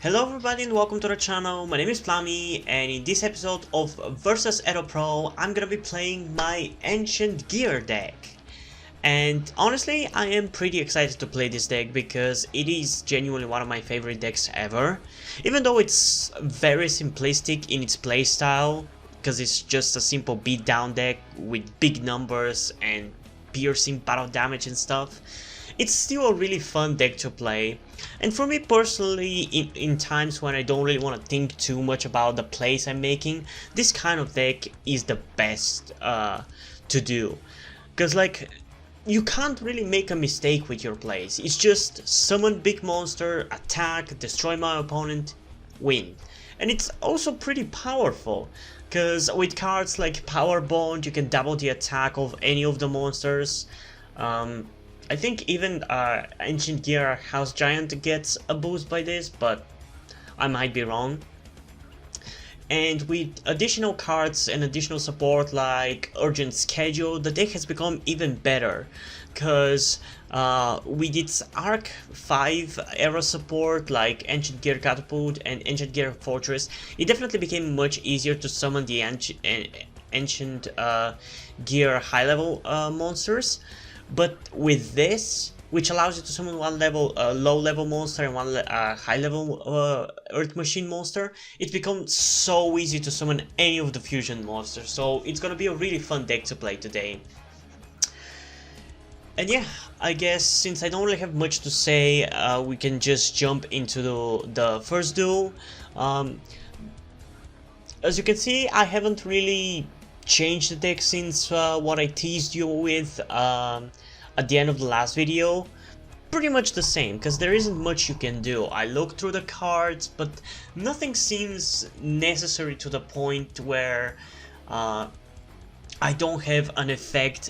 Hello everybody and welcome to the channel. My name is Plami, and in this episode of Versus EDOPRO I'm gonna be playing my Ancient Gear deck. And honestly, I am pretty excited to play this deck because it is genuinely one of my favorite decks ever. Even though it's very simplistic in its playstyle, because it's just a simple beatdown deck with big numbers and piercing battle damage and stuff. It's still a really fun deck to play, and for me personally, in times when I don't really want to think too much about the plays I'm making, this kind of deck is the best to do, because like, you can't really make a mistake with your plays. It's just summon big monster, attack, destroy my opponent, win. And it's also pretty powerful, because with cards like Power Bond you can double the attack of any of the monsters. I think even Ancient Gear House Giant gets a boost by this, but I might be wrong. And with additional cards and additional support like Urgent Schedule, the deck has become even better, because with its Arc 5 era support like Ancient Gear Catapult and Ancient Gear Fortress, it definitely became much easier to summon the Ancient Gear high level monsters. But with this, which allows you to summon one level low level monster and one high level Earth Machine monster, it becomes so easy to summon any of the fusion monsters. So it's gonna be a really fun deck to play today. And yeah, I guess since I don't really have much to say, we can just jump into the first duel. As you can see, I haven't really changed the deck since what I teased you with at the end of the last video. Pretty much the same, because there isn't much you can do. I looked through the cards, but nothing seems necessary to the point where I don't have an effect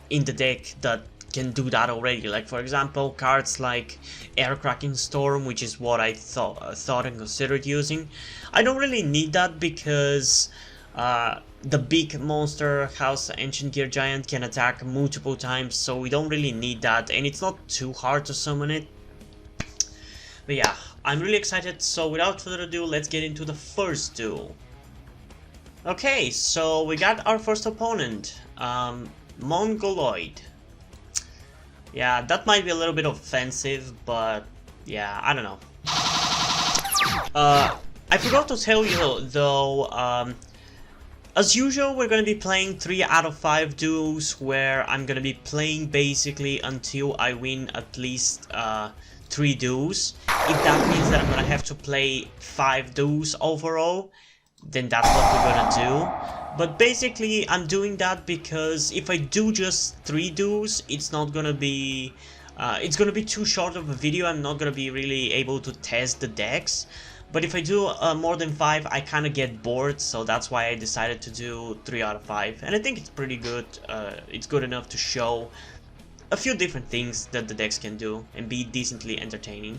in the deck that can do that already. Like for example, cards like Aircracking Storm, which is what I thought and considered using. I don't really need that because the big monster House Ancient Gear Giant can attack multiple times, so we don't really need that, and it's not too hard to summon it. But yeah, I'm really excited, so without further ado, let's get into the first duel. Okay, so we got our first opponent, Mongoloid. Yeah, that might be a little bit offensive, but yeah, I don't know. I forgot to tell you though, as usual, we're gonna be playing 3 out of 5 duels, where I'm gonna be playing basically until I win at least 3 duels. If that means that I'm gonna have to play 5 duels overall, then that's what we're gonna do. But basically, I'm doing that because if I do just 3 duels, it's not gonna be it's gonna be too short of a video. I'm not gonna be really able to test the decks. But if I do more than 5, I kind of get bored, so that's why I decided to do 3 out of 5. And I think it's pretty good. It's good enough to show a few different things that the decks can do and be decently entertaining.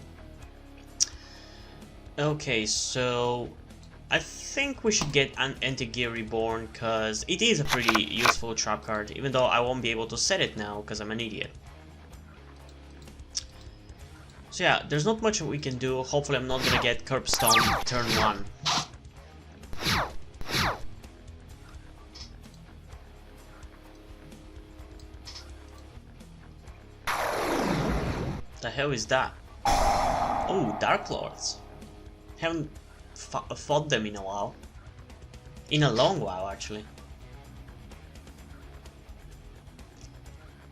Okay, so I think we should get an Anti-Gear Reborn, because it is a pretty useful trap card, even though I won't be able to set it now because I'm an idiot. So yeah, there's not much we can do. Hopefully I'm not gonna get Curb Stomp turn 1. The hell is that? Oh, Dark Lords. Haven't fought them in a while. In a long while, actually.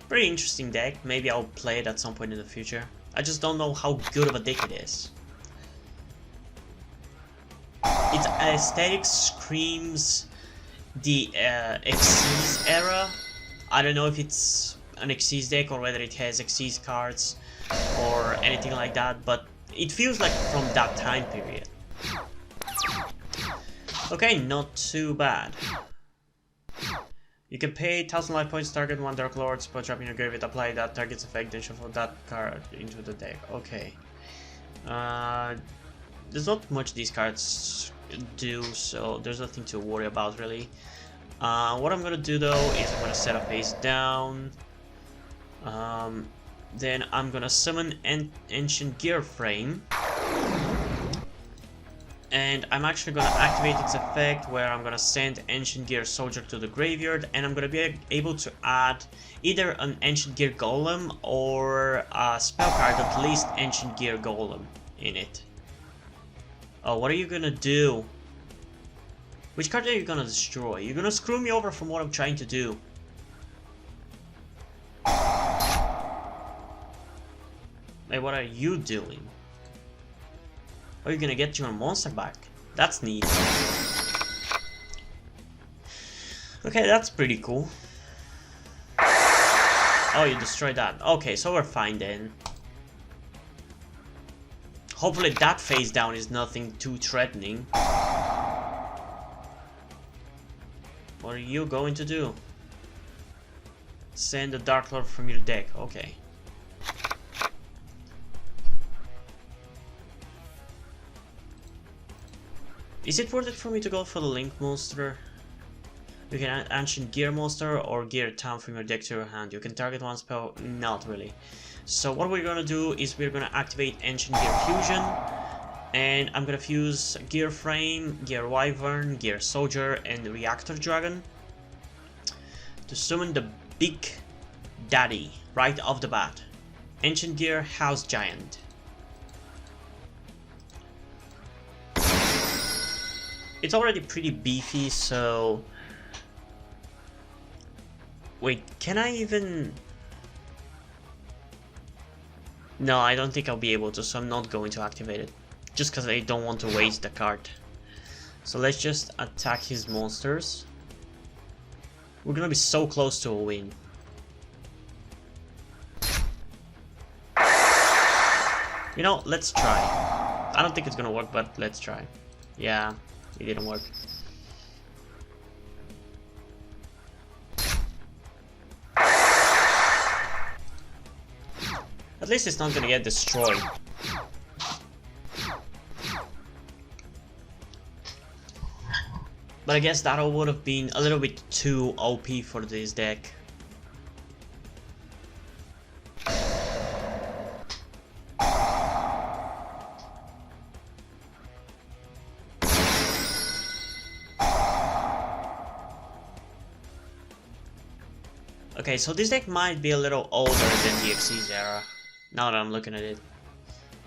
Pretty interesting deck. Maybe I'll play it at some point in the future. I just don't know how good of a deck it is. Its aesthetic screams the Xyz era. I don't know if it's an Xyz deck or whether it has Xyz cards or anything like that, but it feels like from that time period. Okay, not too bad. You can pay 1000 life points, target 1 Dark Lord, spell trap in your graveyard, apply that target's effect, then shuffle that card into the deck. Okay. There's not much these cards do, so there's nothing to worry about really. What I'm gonna do though is I'm gonna set a face down. Then I'm gonna summon an Ancient Gear Frame. And I'm actually gonna activate its effect where I'm gonna send Ancient Gear Soldier to the graveyard, and I'm gonna be able to add either an Ancient Gear Golem or a spell card that lists Ancient Gear Golem in it. Oh, what are you gonna do? Which card are you gonna destroy? You're gonna screw me over from what I'm trying to do. Hey, what are you doing? Oh, you're gonna get your monster back. That's neat. Okay, that's pretty cool. Oh, you destroyed that. Okay, so we're fine then. Hopefully that face down is nothing too threatening. What are you going to do? Send the Dark Lord from your deck. Okay. Is it worth it for me to go for the Link monster? You can add Ancient Gear monster or Gear Town from your deck to your hand. You can target one spell. Not really. So what we're gonna do is we're gonna activate Ancient Gear Fusion. And I'm gonna fuse Gear Frame, Gear Wyvern, Gear Soldier, and Reactor Dragon to summon the Big Daddy right off the bat. Ancient Gear House Giant. It's already pretty beefy, so... Wait, can I even... No, I don't think I'll be able to, so I'm not going to activate it. Just because I don't want to waste the card. So let's just attack his monsters. We're gonna be so close to a win. You know, let's try. I don't think it's gonna work, but let's try. Yeah, it didn't work. At least it's not gonna get destroyed. But I guess that would have been a little bit too OP for this deck. Okay, so this deck might be a little older than the Xyz era, now that I'm looking at it.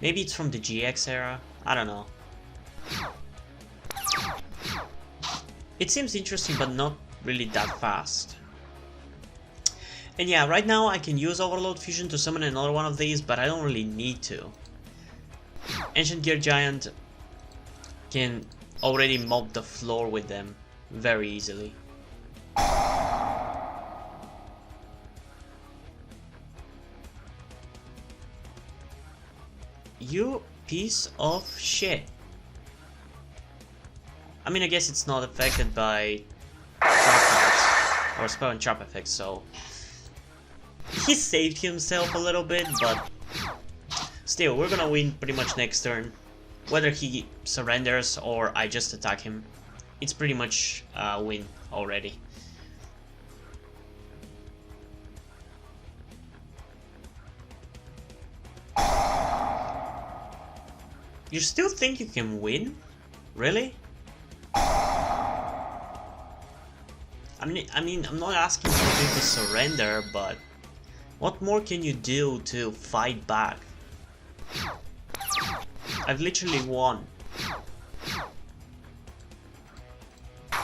Maybe it's from the GX era? I don't know. It seems interesting, but not really that fast. And yeah, right now I can use Overload Fusion to summon another one of these, but I don't really need to. Ancient Gear Giant can already mop the floor with them very easily. You piece of shit. I mean, I guess it's not affected by trap cards or spell and trap effects, so he saved himself a little bit, but still, we're gonna win pretty much next turn. Whether he surrenders or I just attack him, it's pretty much a win already. You still think you can win? Really? I mean, I'm not asking for him to surrender, but what more can you do to fight back? I've literally won. I'm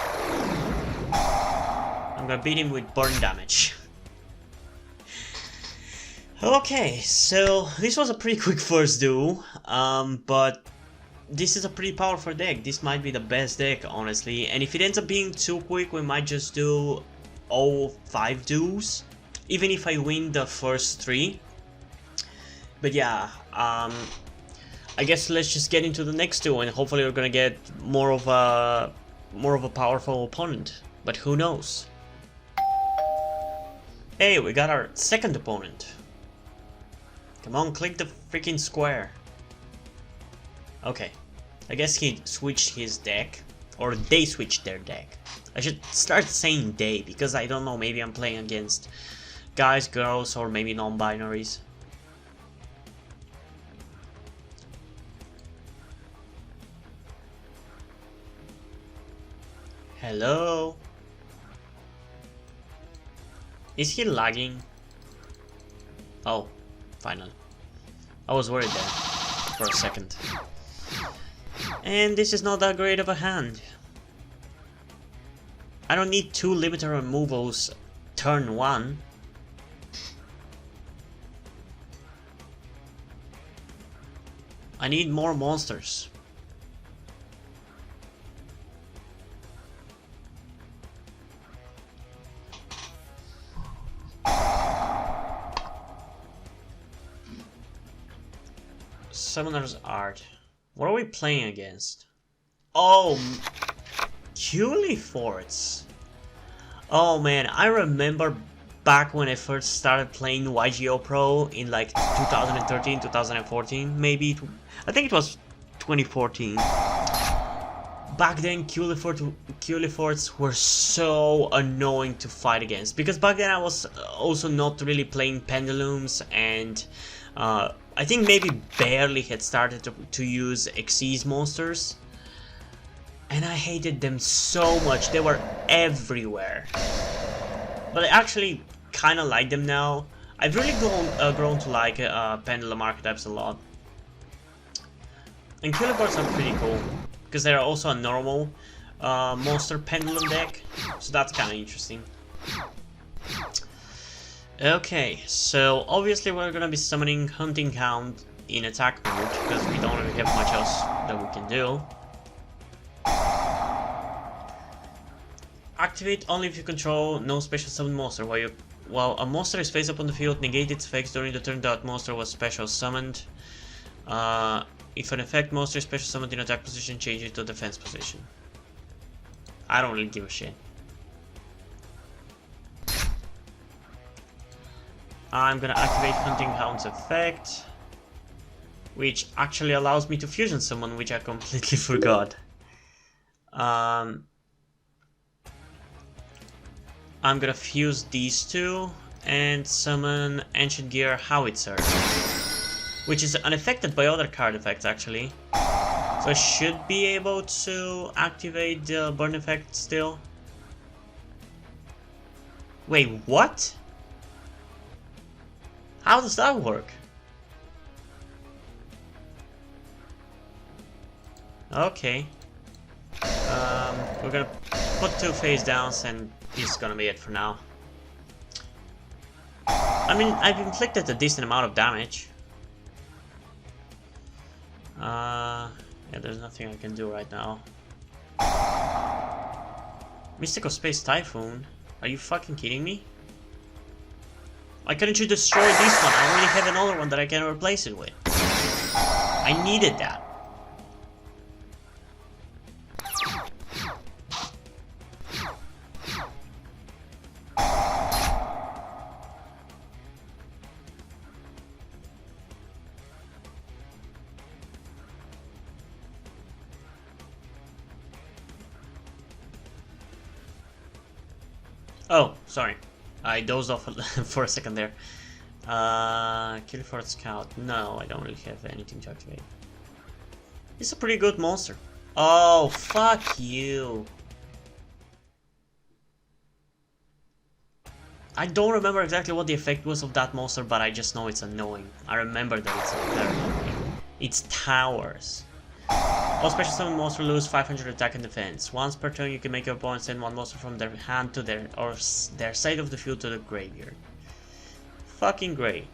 gonna beat him with burn damage. Okay, so this was a pretty quick first duel, but this is a pretty powerful deck. This might be the best deck, honestly, and if it ends up being too quick, we might just do all 5 duels, even if I win the first 3. But yeah, I guess let's just get into the next duel, and hopefully we're gonna get more of a powerful opponent, but who knows. Hey, we got our second opponent. Come on, click the freaking square. Okay, I guess he switched his deck, or they switched their deck. I should start saying they, because I don't know, maybe I'm playing against guys, girls, or maybe non-binaries. Hello? Is he lagging? Oh, finally. I was worried there for a second. And this is not that great of a hand. I don't need 2 limiter removals turn 1. I need more monsters. Summoner's Art. What are we playing against? Oh, Culiforts. Oh man, I remember back when I first started playing EDOPRO in like 2013, 2014, maybe. I think it was 2014. Back then, Culiforts were so annoying to fight against, because back then I was also not really playing pendulums, and I think maybe barely had started to use Xyz monsters, and I hated them so much. They were everywhere. But I actually kind of like them now. I've really grown to like pendulum archetypes a lot. And Culiforts are pretty cool, because they're also a normal monster pendulum deck, so that's kind of interesting. Okay, so obviously we're gonna be summoning Hunting Hound in attack mode, because we don't really have much else that we can do. Activate only if you control no special summon monster. While a monster is face up on the field, negate its effects during the turn that monster was special summoned. If an effect monster is special summoned in attack position, change it to defense position. I don't really give a shit. I'm gonna activate Hunting Hound's effect, which actually allows me to fusion summon, which I completely forgot. I'm gonna fuse these two and summon Ancient Gear Howitzer, which is unaffected by other card effects actually. So I should be able to activate the burn effect still. Wait, what? How does that work? Okay. We're gonna put 2 face downs, and this is gonna be it for now. I mean, I've inflicted a decent amount of damage. Yeah, there's nothing I can do right now. Mystical Space Typhoon? Are you fucking kidding me? Why couldn't you destroy this one? I already have another one that I can replace it with. I needed that. Oh, sorry. I dozed off for a second there. Culiforts Scout. No, I don't really have anything to activate. It's a pretty good monster. Oh, fuck you. I don't remember exactly what the effect was of that monster, but I just know it's annoying. I remember that it's very annoying. It's towers. All special summon monsters lose 500 attack and defense. Once per turn you can make your opponent send one monster from their hand to their side of the field to the graveyard. Fucking great.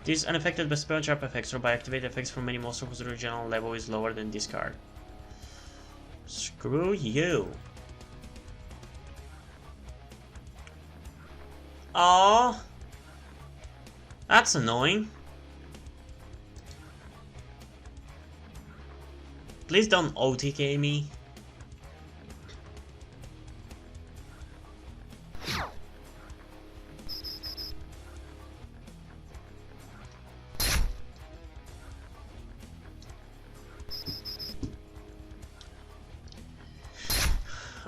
This is unaffected by spell trap effects or by activated effects from any monster whose original level is lower than this card. Screw you. Aww. That's annoying. Please don't OTK me.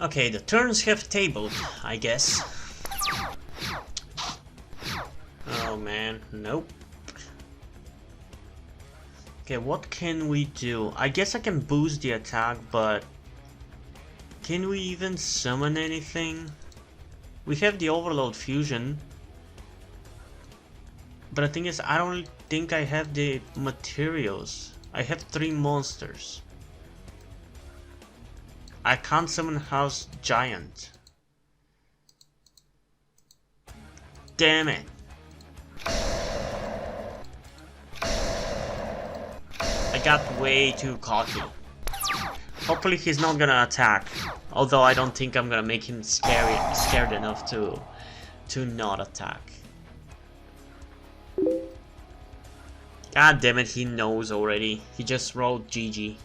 Okay, the turns have tabled, I guess. Oh man, nope. Okay, what can we do? I guess I can boost the attack, but Can we even summon anything? We have the Overload Fusion. But the thing is, I don't think I have the materials. I have 3 monsters. I can't summon House Giant. Damn it. I got way too cocky. Hopefully he's not gonna attack. Although I don't think I'm gonna make him scared enough to not attack. God damn it, he knows already. He just wrote GG.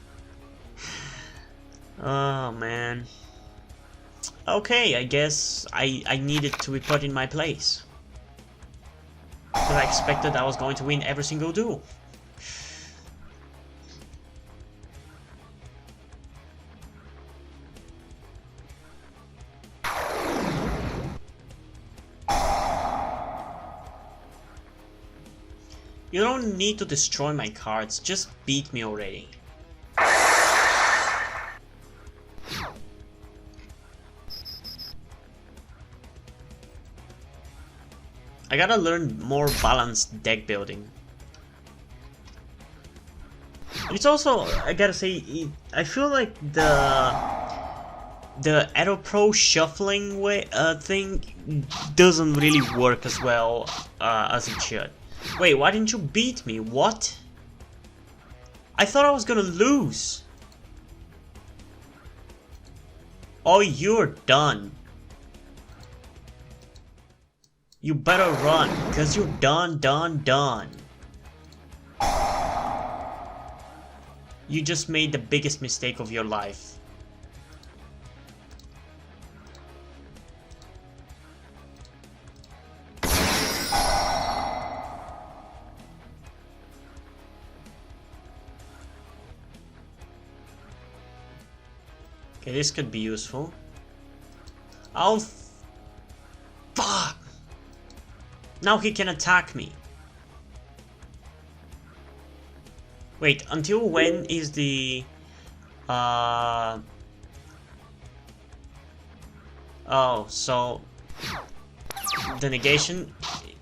Oh man. Okay, I guess I needed to be put in my place. Because I expected I was going to win every single duel. You don't need to destroy my cards, just beat me already. I gotta learn more balanced deck building. It's also, I gotta say, I feel like the EDOPRO shuffling way thing doesn't really work as well as it should. Wait, why didn't you beat me? What? I thought I was gonna lose. Oh, you're done. You better run, cause you're done. You just made the biggest mistake of your life. Okay, this could be useful. Oh, fuck! Now he can attack me. Wait, until when is the... Oh, so... The negation,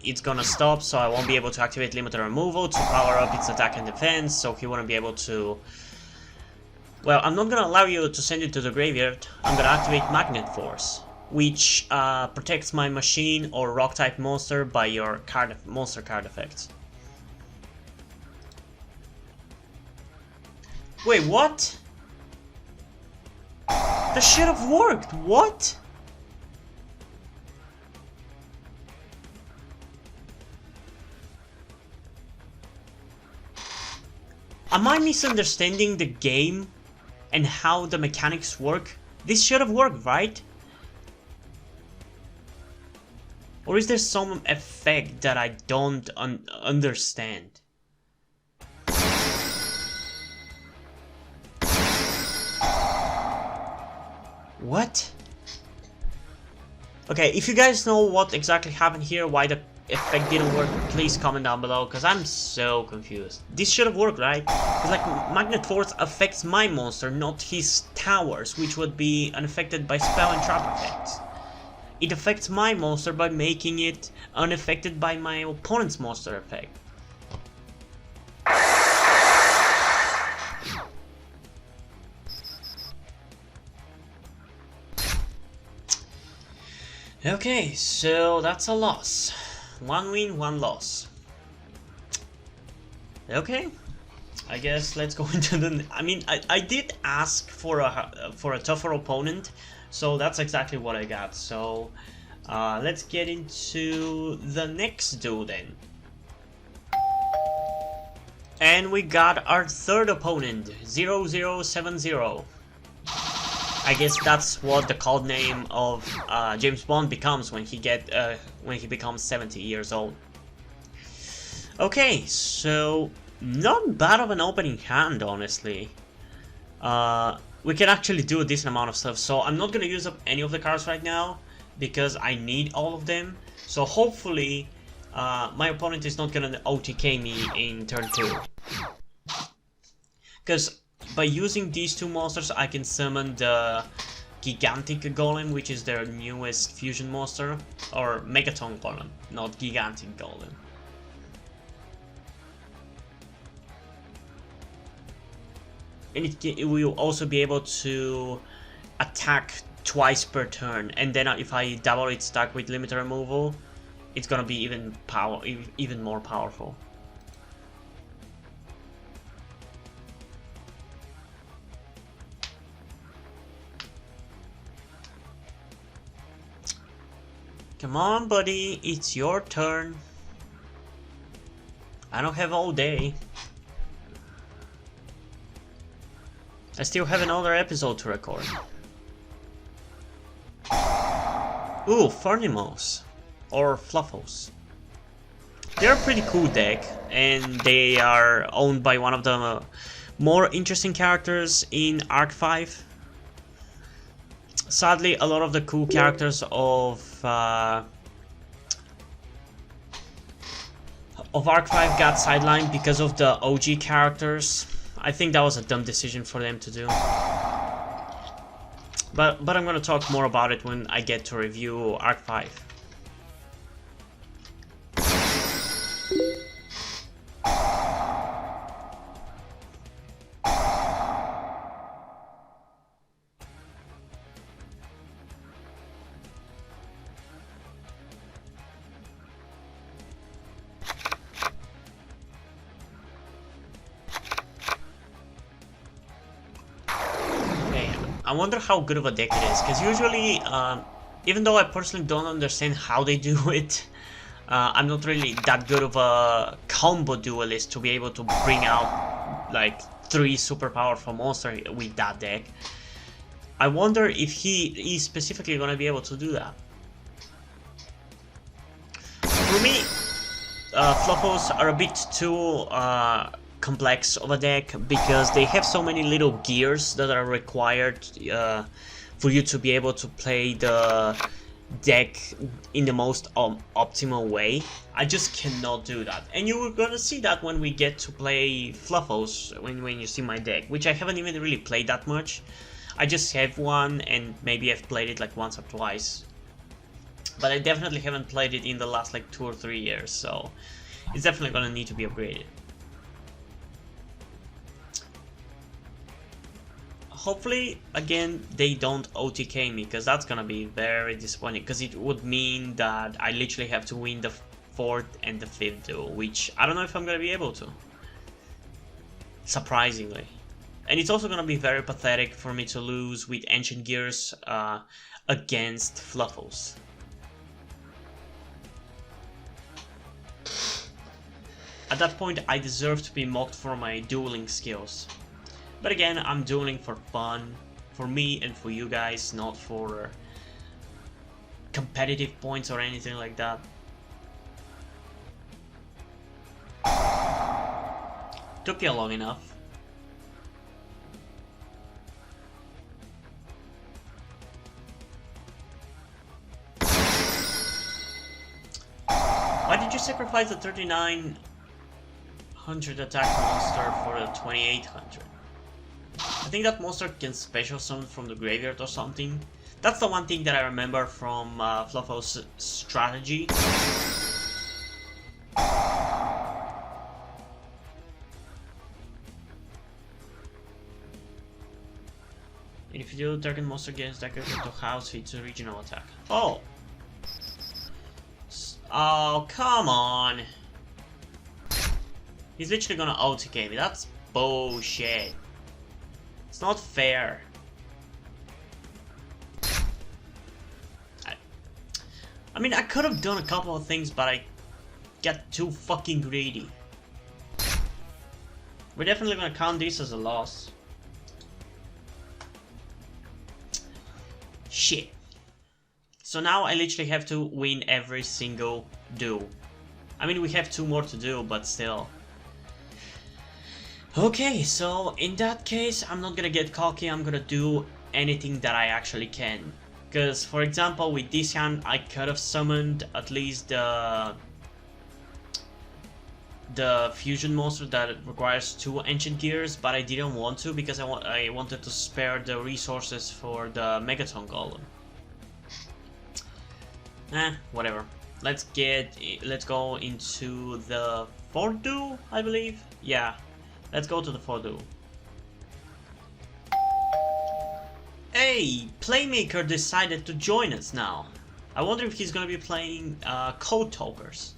it's gonna stop, so I won't be able to activate limited removal to power up its attack and defense, so he won't be able to... Well, I'm not gonna allow you to send it to the graveyard. I'm gonna activate Magnet Force, which protects my machine or rock type monster by your monster card effects. Wait, what? That should have worked. What? Am I misunderstanding the game and how the mechanics work? This should have worked, right? Or is there some effect that I don't understand? What? Okay, if you guys know what exactly happened here, why the effect didn't work, please comment down below, because I'm so confused. This should have worked, right? Because like Magnet Force affects my monster, not his towers, which would be unaffected by spell and trap effects. It affects my monster by making it unaffected by my opponent's monster effect. Okay, so that's a loss. 1 win, 1 loss. Okay, I guess let's go into the... I mean, I did ask for a tougher opponent, so that's exactly what I got. So let's get into the next duel then. And we got our third opponent, 0070. I guess that's what the code name of James Bond becomes when he becomes 70 years old. Okay, so not bad of an opening hand, honestly. We can actually do a decent amount of stuff, so I'm not gonna use up any of the cards right now because I need all of them. So hopefully my opponent is not gonna OTK me in turn 2. Because by using these 2 monsters, I can summon the Gigantic Golem, which is their newest fusion monster, or Megaton Golem, not Gigantic Golem. And it will also be able to attack twice per turn, and then if I double its attack with limiter removal, it's gonna be even more powerful. Come on, buddy, it's your turn. I don't have all day. I still have another episode to record. Ooh, Furnimos. Or Fluffos. They're a pretty cool deck, and they are owned by one of the more interesting characters in Arc 5. Sadly, a lot of the cool characters of Arc 5 got sidelined because of the OG characters. I think that was a dumb decision for them to do. But I'm gonna talk more about it when I get to review Arc 5. I wonder how good of a deck it is, because usually, even though I personally don't understand how they do it, I'm not really that good of a combo duelist to be able to bring out like 3 super powerful monsters with that deck. I wonder if he is specifically going to be able to do that. For me, Fluffos are a bit too complex of a deck because they have so many little gears that are required for you to be able to play the deck in the most optimal way. I just cannot do that, and you're gonna see that when we get to play Fluffos, when you see my deck, which I haven't even really played that much. I just have one, and maybe I've played it like once or twice, but I definitely haven't played it in the last like 2 or 3 years, so it's definitely gonna need to be upgraded. Hopefully, again, they don't OTK me, because that's gonna be very disappointing, because it would mean that I literally have to win the 4th and the 5th duel, which I don't know if I'm gonna be able to. Surprisingly. And it's also gonna be very pathetic for me to lose with Ancient Gears against Fluffos. At that point, I deserve to be mocked for my dueling skills. But again, I'm dueling for fun, for me and for you guys, not for competitive points or anything like that. Took you long enough. Why did you sacrifice the 3900 attack monster for the 2800? I think that monster can special summon from the graveyard or something. That's the one thing that I remember from Fluffos' strategy. And if you do, target monster gains dagger to house its original attack. Oh! Oh, come on! He's literally gonna OTK me. That's bullshit. It's not fair. I mean, I could have done a couple of things, but I got too fucking greedy. We're definitely gonna count this as a loss. Shit. So now I literally have to win every single duel. I mean, we have 2 more to do, but still. Okay, so in that case, I'm not gonna get cocky, I'm gonna do anything that I actually can. Because, for example, with this hand, I could have summoned at least the the fusion monster that requires 2 ancient gears, but I didn't want to because I wanted to spare the resources for the Megaton Golem. Whatever. Let's go into the Fordu, I believe. Yeah, let's go to the Fordu. Hey, Playmaker decided to join us now. I wonder if he's gonna be playing Code Talkers.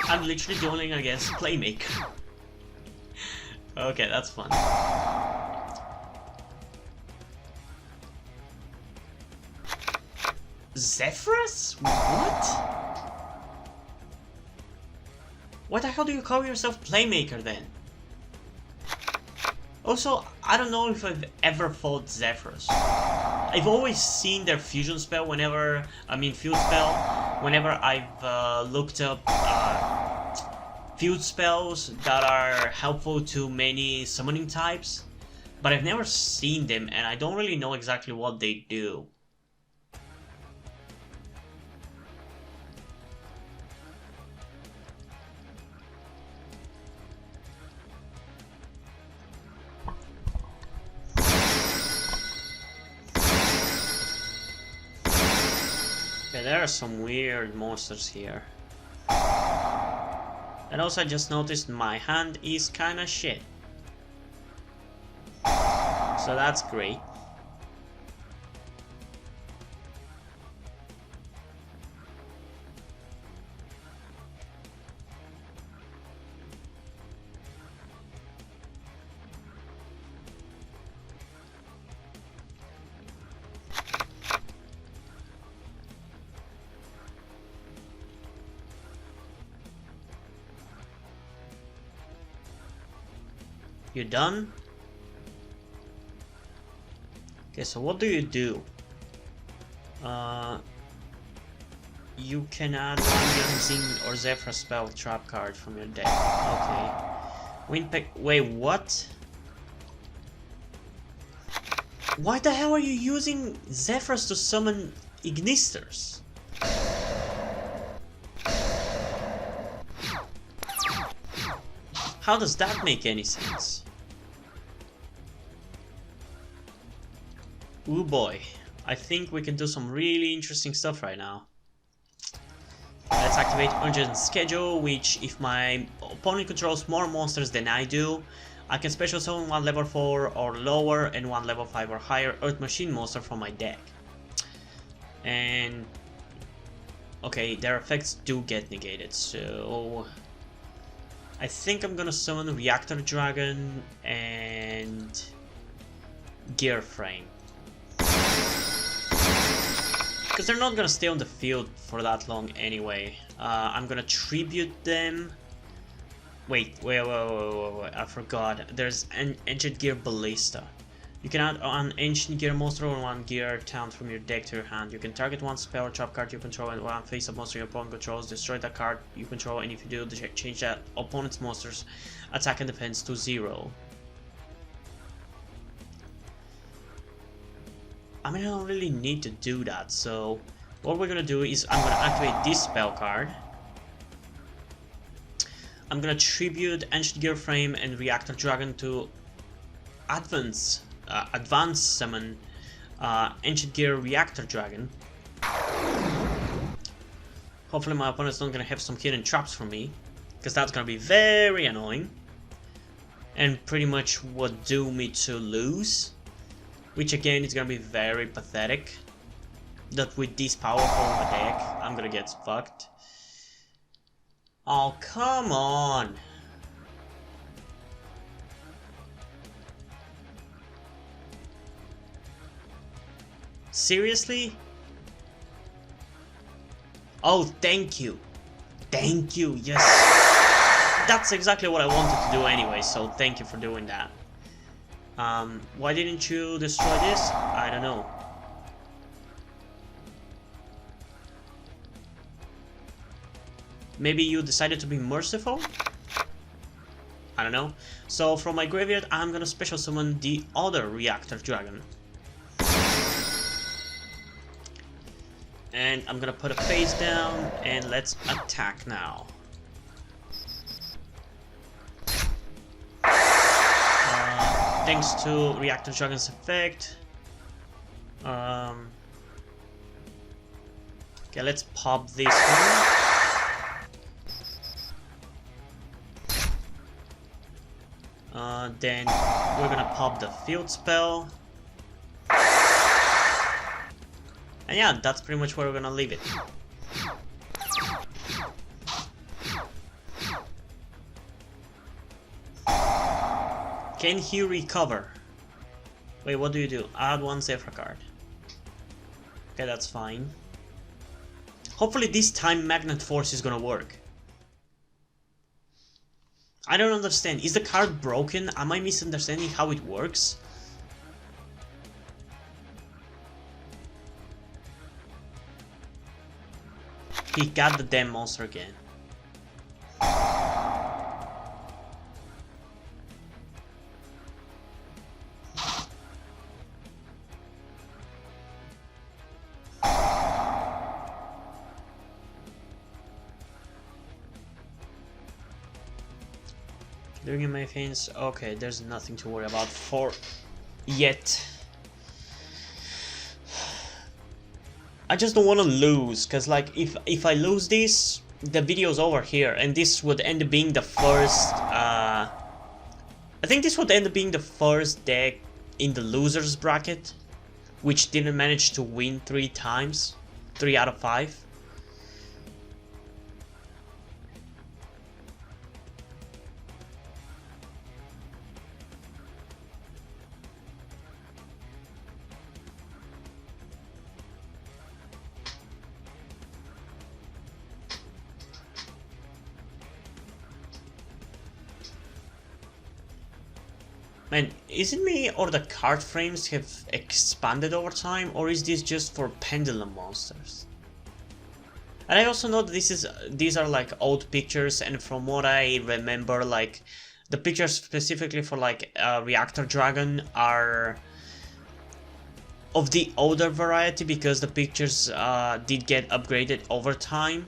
I'm literally dueling against Playmaker. Okay, that's fun. Zephyrus? What? Why the hell do you call yourself Playmaker then? Also, I don't know if I've ever fought Zephyrus. I've always seen their fusion spell whenever, field spell, whenever I've looked up field spells that are helpful to many summoning types, but I've never seen them and I don't really know exactly what they do. Yeah, there are some weird monsters here. And also I just noticed my hand is kinda shit. So that's great. You done? Okay, so what do? You can add one Young Zing or Zephyr spell trap card from your deck. Okay. Windpeck. Wait, what? Why the hell are you using Zephyrs to summon Ignisters? How does that make any sense? Ooh boy, I think we can do some really interesting stuff right now. Let's activate Urgent Schedule, which if my opponent controls more monsters than I do, I can special summon one level 4 or lower and one level 5 or higher Earth Machine monster from my deck. And okay, their effects do get negated, so I think I'm gonna summon Reactor Dragon and Gear Frame. Because they're not gonna stay on the field for that long anyway. I'm gonna tribute them. Wait, I forgot. There's an Ancient Gear Ballista. You can add an Ancient Gear monster or one Gear talent from your deck to your hand. You can target one spell or trap card you control and one face-up monster your opponent controls. Destroy that card you control, and if you do, change that opponent's monster's attack and defense to 0. I mean, I don't really need to do that, so what we're gonna do is I'm gonna activate this spell card. I'm gonna tribute Ancient Gear Frame and Reactor Dragon to advance summon Ancient Gear Reactor Dragon. Hopefully my opponent's not gonna have some hidden traps for me, because that's gonna be very annoying and pretty much what do me to lose. Which again is gonna be very pathetic. That with this powerful of a deck, I'm gonna get fucked. Oh, come on! Seriously? Oh, thank you! Thank you, yes! That's exactly what I wanted to do anyway, so thank you for doing that. Why didn't you destroy this? I don't know. Maybe you decided to be merciful? I don't know. So from my graveyard, I'm gonna special summon the other Reactor Dragon. And I'm gonna put a face down and let's attack now. Thanks to Reactor Dragon's effect. Okay, let's pop this one. Then we're gonna pop the field spell. And yeah, that's pretty much where we're gonna leave it. Can he recover? Wait, what do you do? Add one Zephyr card. Okay, that's fine. Hopefully this time Magnet Force is gonna work. I don't understand. Is the card broken? Am I misunderstanding how it works? He got the damn monster again. Doing my things. Okay, there's nothing to worry about for yet. I just don't want to lose, cause like if I lose this, the video's over here, and this would end up being the first. I think this would end up being the first deck in the losers bracket, which didn't manage to win 3 times, 3 out of 5. Man, is it me or the card frames have expanded over time, or is this just for pendulum monsters? And I also know that these are like old pictures, and from what I remember, like the pictures specifically for like Reactor Dragon are of the older variety, because the pictures did get upgraded over time.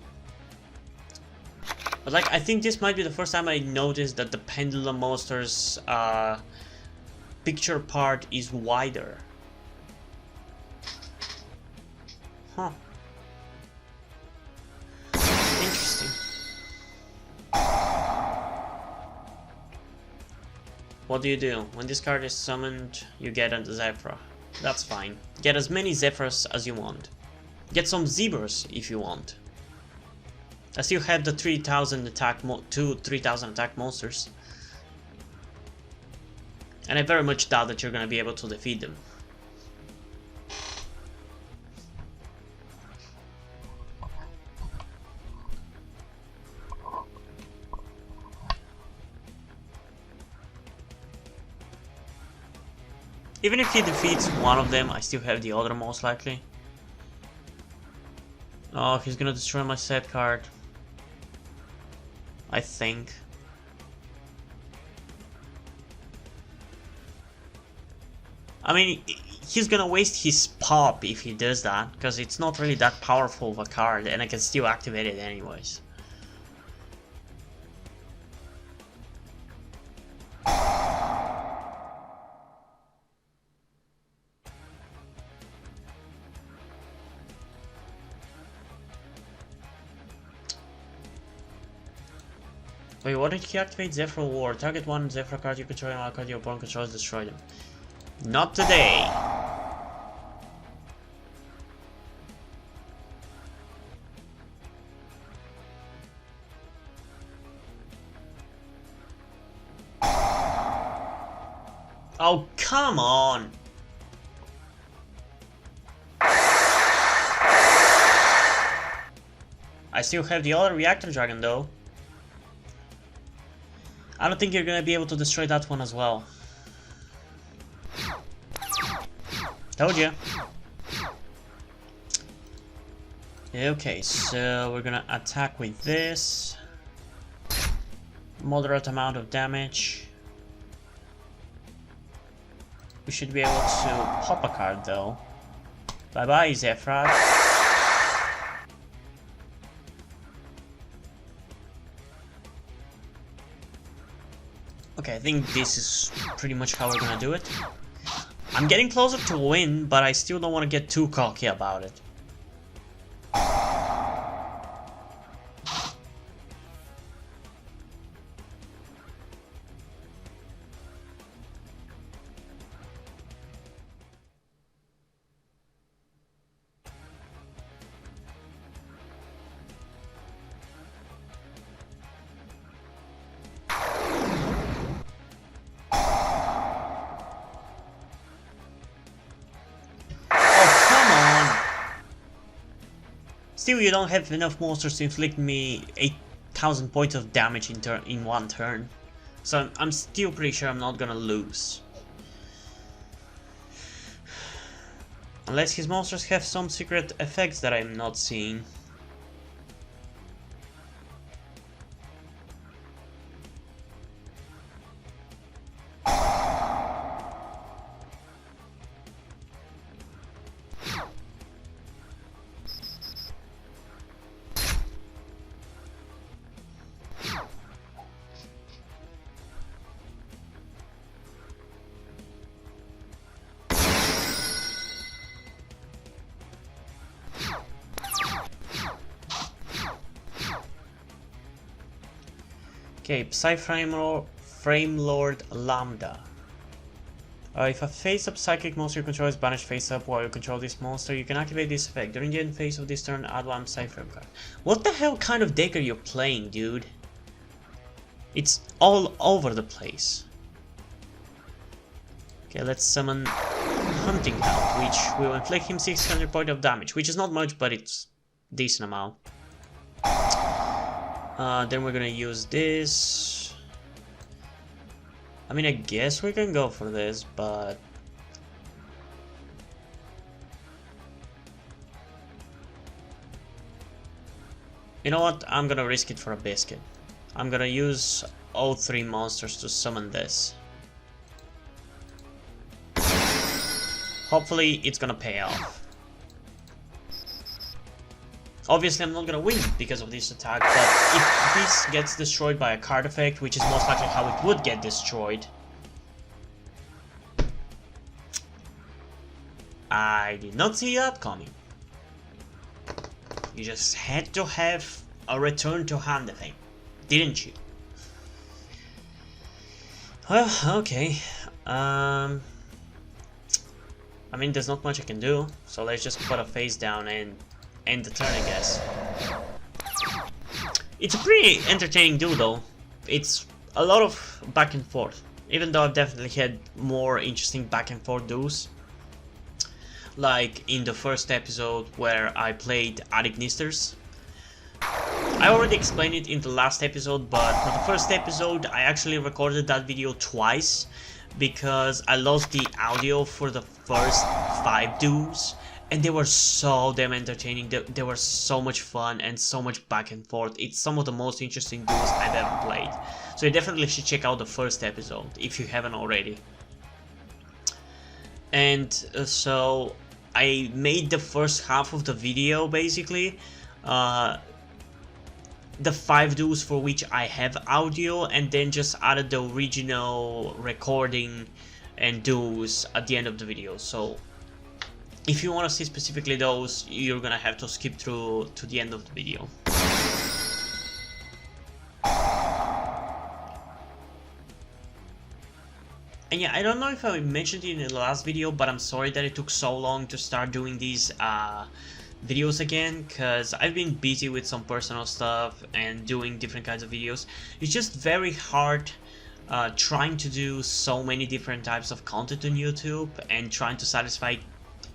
But like I think this might be the first time I noticed that the pendulum monsters picture part is wider. Huh. Interesting. What do you do? When this card is summoned, you get a Zephyr. That's fine. Get as many Zephyrs as you want. Get some Zebras if you want. I still have the 3000 attack 3000 attack monsters. And I very much doubt that you're gonna be able to defeat them. Even if he defeats one of them, I still have the other most likely. Oh, he's gonna destroy my set card. I think. I mean, he's gonna waste his pop if he does that, because it's not really that powerful of a card, and I can still activate it anyways. Wait, what did he activate? Zephyr War. Target one Zephyr card you control and all card your opponent controls, destroy them. Not today. Oh, come on. I still have the other Reactor Dragon though. I don't think you're gonna be able to destroy that one as well. Told ya. Okay, so we're gonna attack with this. Moderate amount of damage. We should be able to pop a card though. Bye bye, Zephyr. Okay, I think this is pretty much how we're gonna do it. I'm getting closer to win, but I still don't want to get too cocky about it. Still, you don't have enough monsters to inflict me 8,000 points of damage in one turn. So I'm still pretty sure I'm not gonna lose. Unless his monsters have some secret effects that I'm not seeing. Okay, Frame Lord Lambda. If a face-up psychic monster you control is banished face-up while you control this monster, you can activate this effect. During the end phase of this turn, add one Psyframe card. What the hell kind of deck are you playing, dude? It's all over the place. Okay, let's summon Hunting Hound, which will inflict him 600 points of damage, which is not much, but it's a decent amount. Then we're gonna use this. I mean, I guess we can go for this, but you know what? I'm gonna risk it for a biscuit. I'm gonna use all three monsters to summon this. Hopefully it's gonna pay off. Obviously I'm not gonna win because of this attack, but if this gets destroyed by a card effect, which is most likely how it would get destroyed, I did not see that coming. You just had to have a return to hand thing, didn't you? Well, okay. I mean, there's not much I can do, so let's just put a face down and end the turn, I guess. It's a pretty entertaining duel, though. It's a lot of back and forth, even though I've definitely had more interesting back and forth duels. Like in the first episode where I played Adignisters. I already explained it in the last episode, but for the first episode I actually recorded that video twice because I lost the audio for the first 5 duels. And they were so damn entertaining, they were so much fun and so much back and forth. It's some of the most interesting duels I've ever played. So you definitely should check out the first episode if you haven't already. And so I made the first half of the video basically. The 5 duels for which I have audio, and then just added the original recording and duels at the end of the video. So if you want to see specifically those, you're gonna have to skip through to the end of the video. And yeah, I don't know if I mentioned it in the last video, but I'm sorry that it took so long to start doing these videos again, because I've been busy with some personal stuff and doing different kinds of videos. It's just very hard trying to do so many different types of content on YouTube and trying to satisfy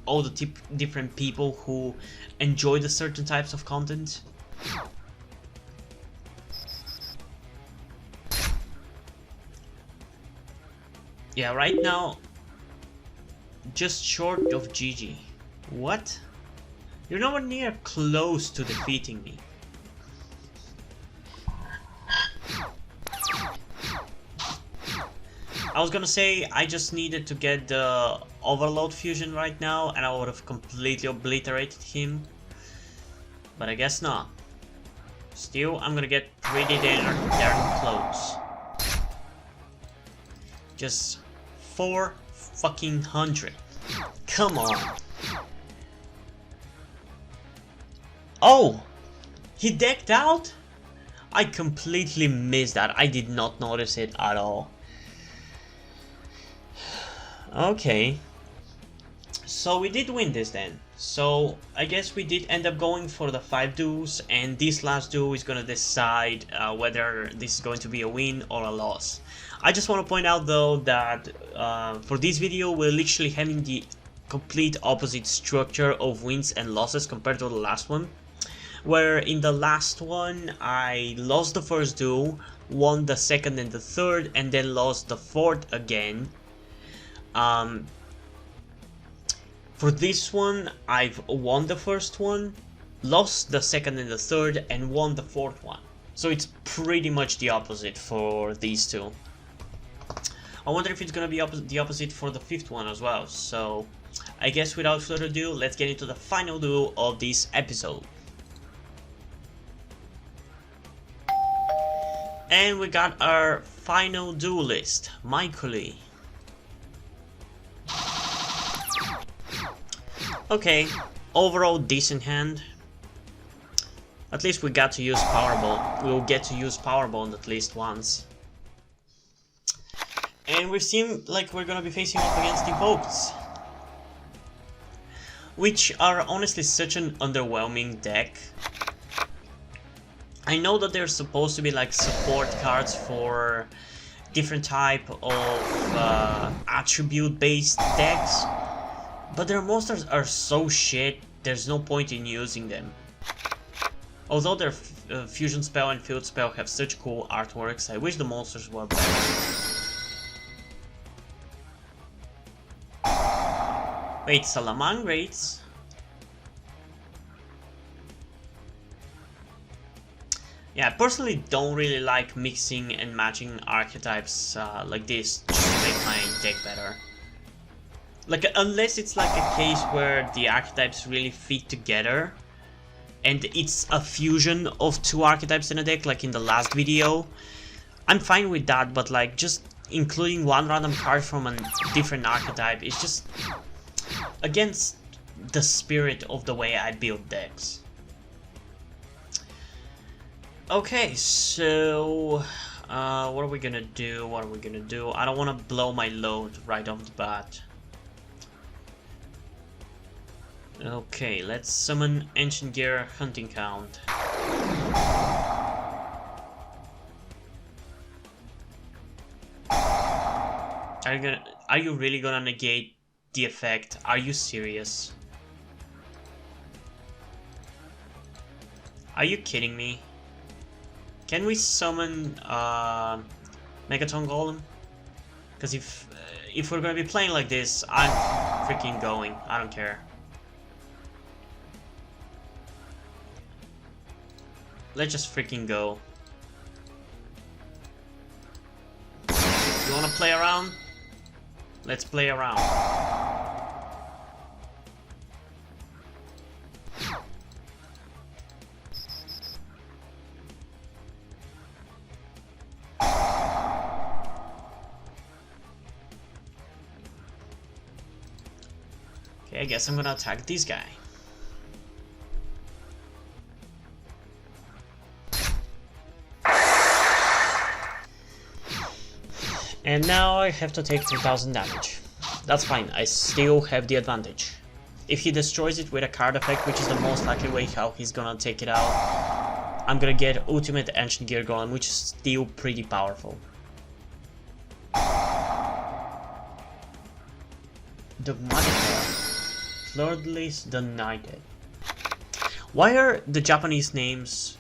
all the different people who enjoy the certain types of content. Yeah, right now, just short of GG. What? You're nowhere near close to defeating me. I was gonna say I just needed to get the Overload fusion right now and I would have completely obliterated him. But I guess not. Still, I'm gonna get pretty darn close. Just 4 fucking hundred. Come on. Oh! He decked out? I completely missed that. I did not notice it at all. Okay. So we did win this then. So I guess we did end up going for the 5 duos, and this last duo is gonna decide whether this is going to be a win or a loss. I just want to point out though that for this video we're literally having the complete opposite structure of wins and losses compared to the last one. Where in the last one I lost the first duo, won the second and the third, and then lost the fourth again. For this one I've won the first one, lost the second and the third, and won the fourth one. So it's pretty much the opposite for these two. I wonder if it's gonna be the opposite for the fifth one as well. So I guess without further ado, let's get into the final duo of this episode. And we got our final duelist, Michael. Okay, overall decent hand. At least we got to use Powerball. We'll get to use Powerball at least once. And we seem like we're gonna be facing off against the Votes, which are honestly such an underwhelming deck. I know that they're supposed to be like support cards for different type of attribute based decks, but their monsters are so shit, there's no point in using them. Although their fusion spell and field spell have such cool artworks, I wish the monsters were better. Wait, Salamangreats? Yeah, I personally don't really like mixing and matching archetypes like this to make my deck better. Like, unless it's like a case where the archetypes really fit together and it's a fusion of 2 archetypes in a deck, like in the last video, I'm fine with that, but like just including one random card from a different archetype is just against the spirit of the way I build decks. Okay, so what are we gonna do? I don't want to blow my load right off the bat. Okay, let's summon Ancient Gear Hunting Count. Are you really gonna negate the effect? Are you serious? Are you kidding me? Can we summon Megaton Golem? Because if we're gonna be playing like this, I'm freaking going. I don't care. Let's just freaking go. You wanna play around? Let's play around. Okay, I guess I'm gonna attack this guy. And now I have to take 3000 damage. That's fine, I still have the advantage. If he destroys it with a card effect, which is the most likely way how he's gonna take it out, I'm gonna get Ultimate Ancient Gear Golem, which is still pretty powerful. Dogmatica. Floodless the Knighted. Why are the Japanese names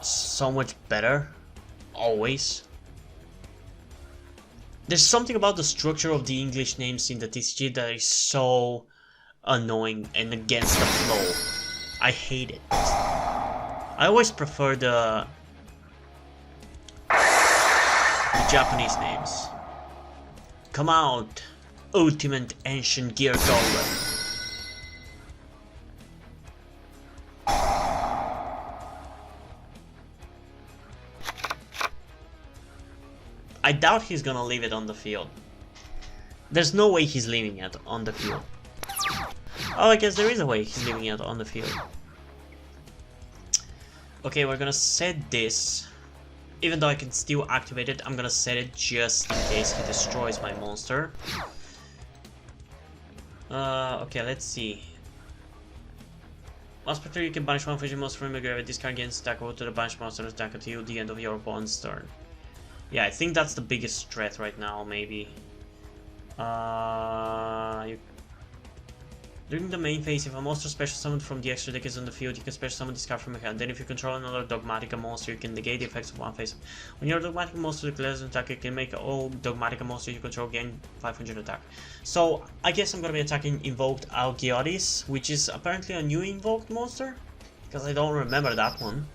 so much better? Always. There's something about the structure of the English names in the TCG that is so annoying and against the flow. I hate it. I always prefer the Japanese names. Come out, Ultimate Ancient Gear Golem. I doubt he's gonna leave it on the field. There's no way he's leaving it on the field. Oh, I guess there is a way he's leaving it on the field. Okay, we're gonna set this. Even though I can still activate it, I'm gonna set it just in case he destroys my monster. Okay, let's see. Once per turn, you can banish one fusion monster from your grave. This card gains attack to the banished monster attack until the end of your opponent's turn. Yeah, I think that's the biggest threat right now, maybe. During the main phase, if a monster special summoned from the extra deck is on the field, you can special summon this card from your hand. Then if you control another Dogmatica monster, you can negate the effects of one phase. When your Dogmatica monster declares an attack, you can make all Dogmatica monsters you control gain 500 attack. So, I guess I'm gonna be attacking Invoked Algiotis, which is apparently a new invoked monster, because I don't remember that one.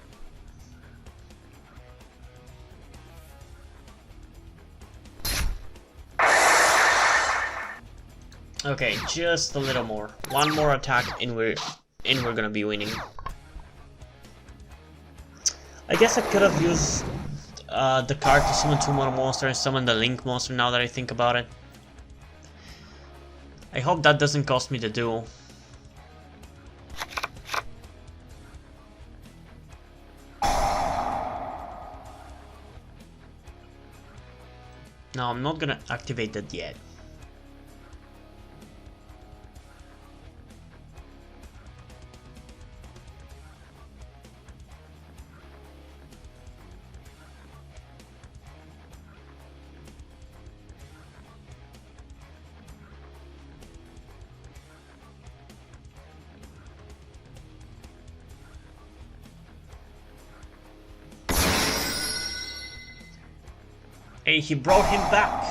Okay, just a little more. One more attack and we're gonna be winning. I guess I could have used the card to summon 2 more monsters and summon the Link monster now that I think about it. I hope that doesn't cost me the duel. No, I'm not gonna activate that yet. Hey, he brought him back.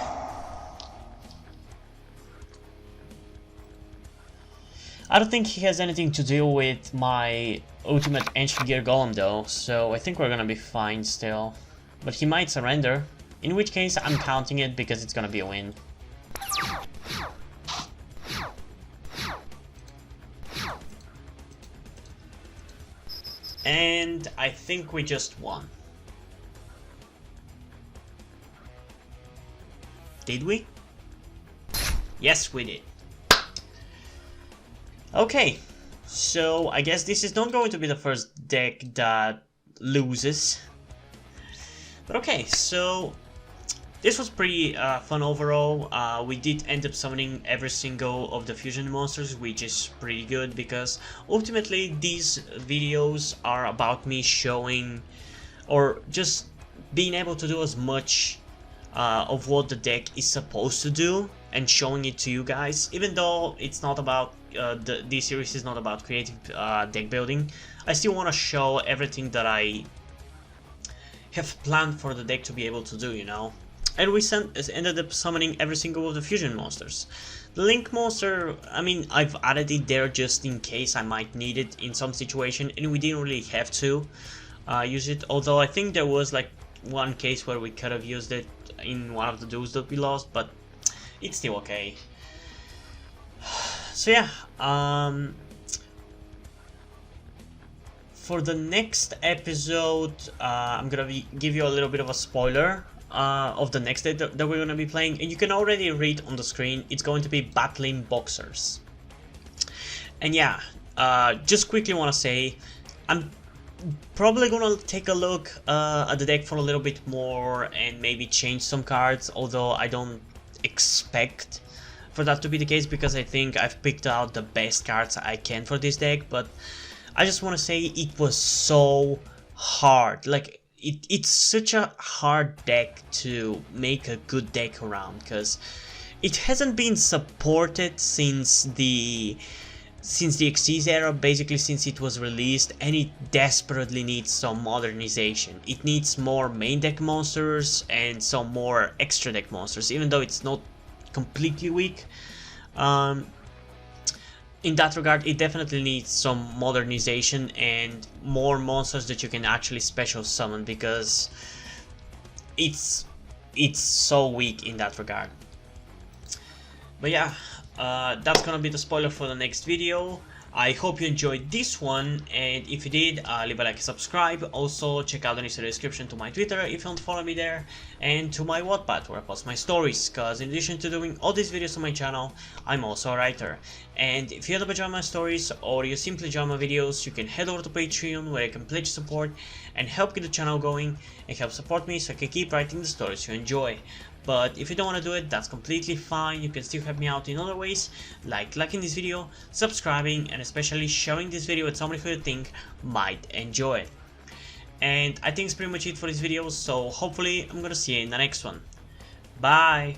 I don't think he has anything to do with my ultimate Ancient Gear Golem though, so I think we're gonna be fine still. But he might surrender, in which case I'm counting it because it's gonna be a win. And I think we just won. Did we? Yes, we did. Okay, so I guess this is not going to be the first deck that loses. But okay, so this was pretty fun overall. We did end up summoning every single of the fusion monsters, which is pretty good because ultimately these videos are about me showing or just being able to do as much of what the deck is supposed to do and showing it to you guys. Even though it's not about this series is not about creative deck building, I still want to show everything that I have planned for the deck to be able to do, you know. And we ended up summoning every single of the fusion monsters. The Link monster, I mean, I've added it there just in case I might need it in some situation, and we didn't really have to use it, although I think there was like one case where we could have used it in one of the duels that we lost, but it's still okay. So yeah, for the next episode, I'm gonna give you a little bit of a spoiler of the next day that we're gonna be playing, and you can already read on the screen. It's going to be Battling Boxers. And yeah, just quickly want to say, I'm probably gonna take a look at the deck for a little bit more and maybe change some cards, although I don't expect for that to be the case because I think I've picked out the best cards I can for this deck. But I just want to say it was so hard, like it's such a hard deck to make a good deck around because it hasn't been supported since the Xyz era, basically since it was released, and it desperately needs some modernization. It needs more main deck monsters and some more extra deck monsters, even though it's not completely weak. In that regard, it definitely needs some modernization and more monsters that you can actually special summon because it's so weak in that regard. But yeah, that's gonna be the spoiler for the next video. I hope you enjoyed this one, and if you did, leave a like and subscribe. Also, check out the link in the description to my Twitter if you want to follow me there, and to my Wattpad where I post my stories, cause in addition to doing all these videos on my channel, I'm also a writer. And if you end up enjoying my stories, or you simply enjoy my videos, you can head over to Patreon where you can pledge support and help get the channel going, and help support me so I can keep writing the stories you enjoy. But if you don't want to do it, that's completely fine. You can still help me out in other ways, like liking this video, subscribing, and especially sharing this video with somebody who you think might enjoy it. And I think it's pretty much it for this video, so hopefully I'm gonna see you in the next one. Bye!